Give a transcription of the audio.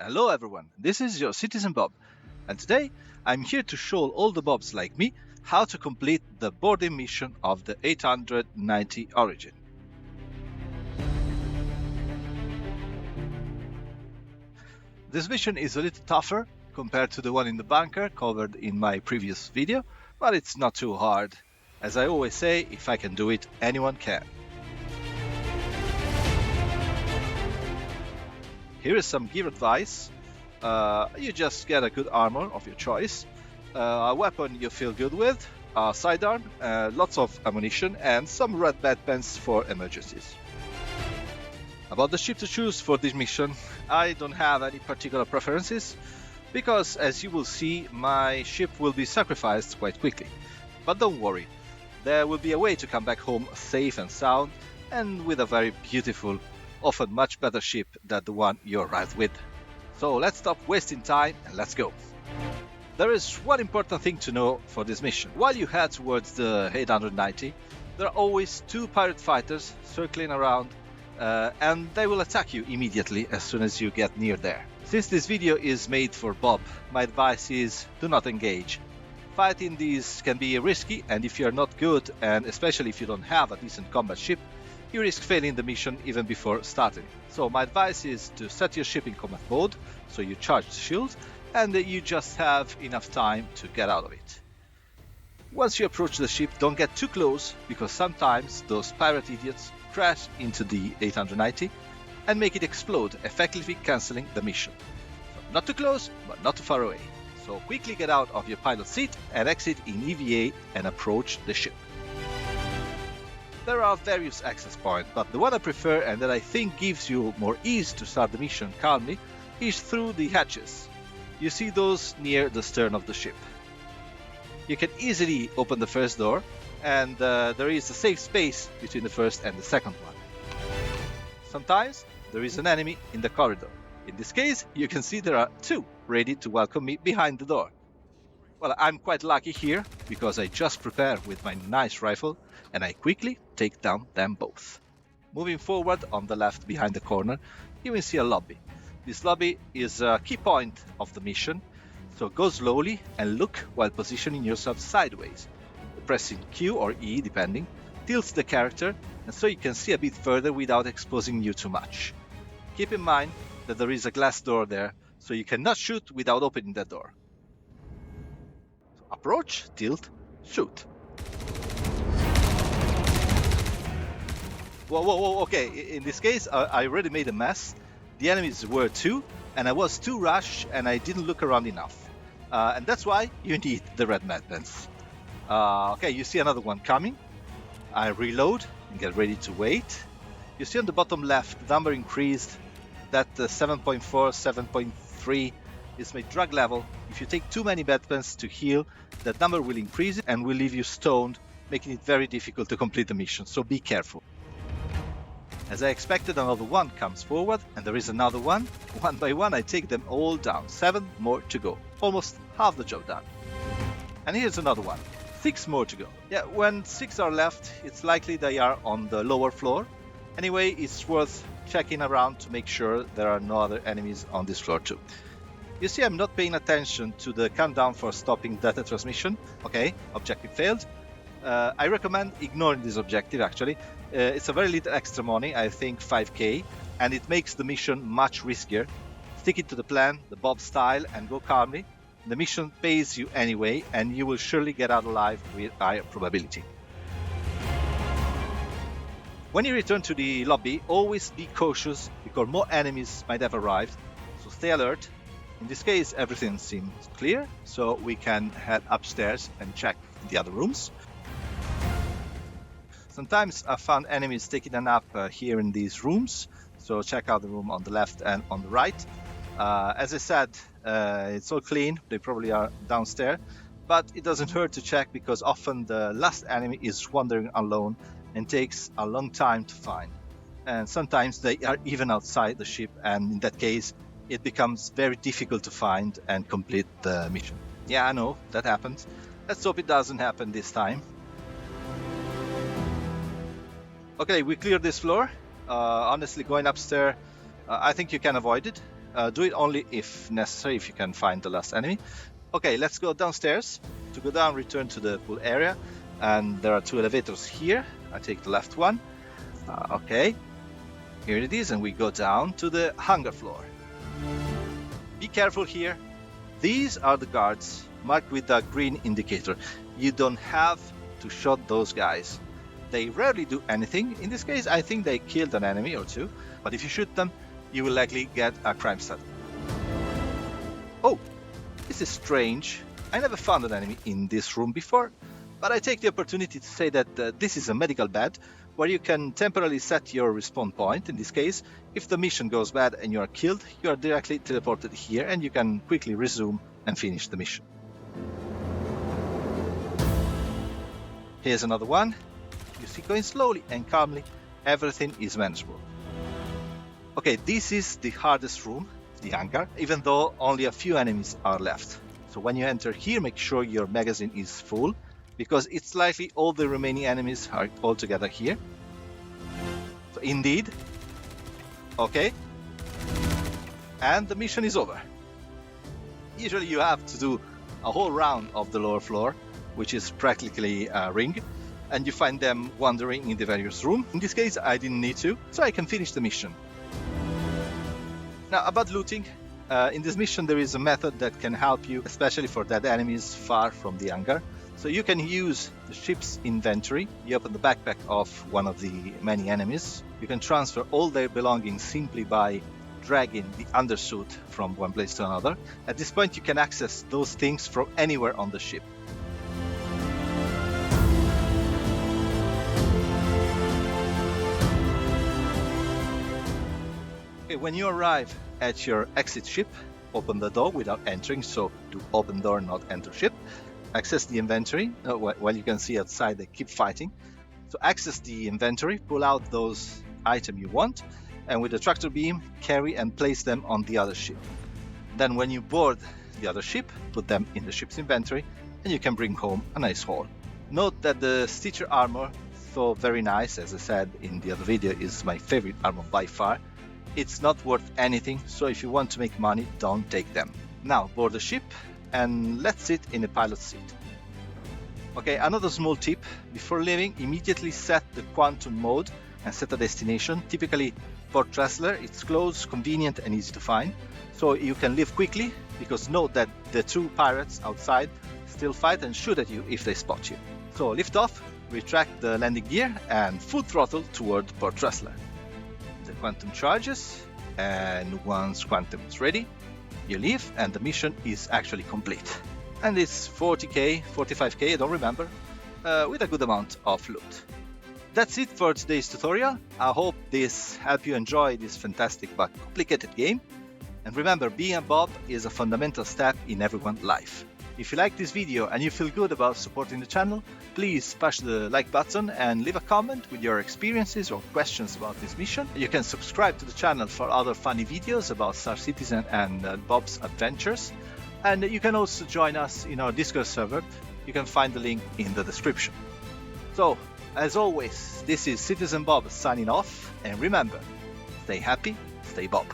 Hello everyone, this is your Citizen Bob, and today I'm here to show all the Bobs like me how to complete the boarding mission of the 890 Origin. This mission is a little tougher compared to the one in the bunker covered in my previous video, but it's not too hard. As I always say, if I can do it, anyone can. Here is some gear advice. You just get a good armor of your choice, a weapon you feel good with, a sidearm, lots of ammunition, and some red backpants for emergencies. About the ship to choose for this mission, I don't have any particular preferences, because as you will see, my ship will be sacrificed quite quickly. But don't worry, there will be a way to come back home safe and sound, and with a very beautiful, often much better ship than the one you arrived with. So let's stop wasting time and let's go. There is one important thing to know for this mission. While you head towards the 890, there are always two pirate fighters circling around and they will attack you immediately as soon as you get near there. Since this video is made for Bob, my advice is do not engage. Fighting these can be risky, and if you are not good, and especially if you don't have a decent combat ship, you risk failing the mission even before starting. So my advice is to set your ship in combat mode, so you charge the shield, and you just have enough time to get out of it. Once you approach the ship, don't get too close, because sometimes those pirate idiots crash into the 890 and make it explode, effectively cancelling the mission. So not too close, but not too far away. So quickly get out of your pilot seat and exit in EVA and approach the ship. There are various access points, but the one I prefer and that I think gives you more ease to start the mission calmly is through the hatches. You see those near the stern of the ship. You can easily open the first door, and there is a safe space between the first and the second one. Sometimes there is an enemy in the corridor. In this case, you can see there are two ready to welcome me behind the door. Well, I'm quite lucky here, because I just prepared with my nice rifle, and I quickly take down them both. Moving forward on the left behind the corner, you will see a lobby. This lobby is a key point of the mission, so go slowly and look while positioning yourself sideways. Pressing Q or E, depending, tilts the character, and so you can see a bit further without exposing you too much. Keep in mind that there is a glass door there, so you cannot shoot without opening that door. Approach, tilt, shoot. Whoa, okay, in this case I already made a mess. The enemies were two, and I was too rushed and I didn't look around enough. And that's why you need the red madpants. Okay, you see another one coming. I reload and get ready to wait. You see on the bottom left, the number increased. That 7.4, 7.3 is my drug level. If you take too many madpants to heal, that number will increase and will leave you stoned, making it very difficult to complete the mission, so be careful. As I expected, another one comes forward, and there is another one. One by one I take them all down. 7 more to go. Almost half the job done. And here's another one. 6 more to go. Yeah, when 6 are left, it's likely they are on the lower floor. Anyway, it's worth checking around to make sure there are no other enemies on this floor too. You see, I'm not paying attention to the countdown for stopping data transmission. Okay, objective failed. I recommend ignoring this objective actually. It's a very little extra money, I think 5k, and it makes the mission much riskier. Stick it to the plan, the Bob style, and go calmly. The mission pays you anyway, and you will surely get out alive with higher probability. When you return to the lobby, always be cautious because more enemies might have arrived, so stay alert. In this case, everything seems clear, so we can head upstairs and check the other rooms. Sometimes I found enemies taking a nap here in these rooms, so check out the room on the left and on the right. As I said, it's all clean, they probably are downstairs, but it doesn't hurt to check because often the last enemy is wandering alone and takes a long time to find. And sometimes they are even outside the ship, and in that case, it becomes very difficult to find and complete the mission. Yeah, I know, that happens. Let's hope it doesn't happen this time. Okay, we cleared this floor. Honestly, going upstairs, I think you can avoid it. Do it only if necessary, if you can find the last enemy. Okay, let's go downstairs. To go down, return to the pool area. And there are 2 elevators here. I take the left one. Okay, here it is, and we go down to the hangar floor. Be careful here. These are the guards marked with a green indicator. You don't have to shoot those guys. They rarely do anything. In this case, I think they killed an enemy or 2, but if you shoot them, you will likely get a crime stat. Oh, this is strange. I never found an enemy in this room before, but I take the opportunity to say that this is a medical bed where you can temporarily set your respawn point. In this case, if the mission goes bad and you are killed, you are directly teleported here and you can quickly resume and finish the mission. Here's another one. You see, going slowly and calmly, everything is manageable. Okay, this is the hardest room, the hangar, even though only a few enemies are left. So when you enter here, make sure your magazine is full, because it's likely all the remaining enemies are all together here. So indeed, okay, and the mission is over. Usually you have to do a whole round of the lower floor, which is practically a ring, and you find them wandering in the various rooms. In this case, I didn't need to, so I can finish the mission. Now, about looting, in this mission there is a method that can help you, especially for dead enemies far from the hangar. So you can use the ship's inventory. You open the backpack of one of the many enemies. You can transfer all their belongings simply by dragging the undersuit from one place to another. At this point, you can access those things from anywhere on the ship. Okay, when you arrive at your exit ship, open the door without entering, so do open door, not enter ship. Access the inventory. Well, you can see outside they keep fighting. So access the inventory, pull out those items you want, and with the tractor beam, carry and place them on the other ship. Then when you board the other ship, put them in the ship's inventory, and you can bring home a nice haul. Note that the Stitcher armor, though very nice, as I said in the other video, is my favorite armor by far. It's not worth anything, so if you want to make money, don't take them. Now board the ship and let's sit in the pilot seat. Okay, another small tip: before leaving, immediately set the quantum mode and set a destination. Typically Port Tressler, it's close, convenient and easy to find, so you can leave quickly, because note that the 2 pirates outside still fight and shoot at you if they spot you. So lift off, retract the landing gear and full throttle toward Port Tressler. The quantum charges, and once quantum is ready, you leave and the mission is actually complete. And it's 40k, 45k, I don't remember, with a good amount of loot. That's it for today's tutorial. I hope this helped you enjoy this fantastic but complicated game. And remember, being a Bob is a fundamental step in everyone's life. If you like this video and you feel good about supporting the channel, please smash the like button and leave a comment with your experiences or questions about this mission. You can subscribe to the channel for other funny videos about StarCitizen and Bob's adventures. And you can also join us in our Discord server. You can find the link in the description. So, as always, this is Citizen Bob signing off, and remember, stay happy, stay Bob.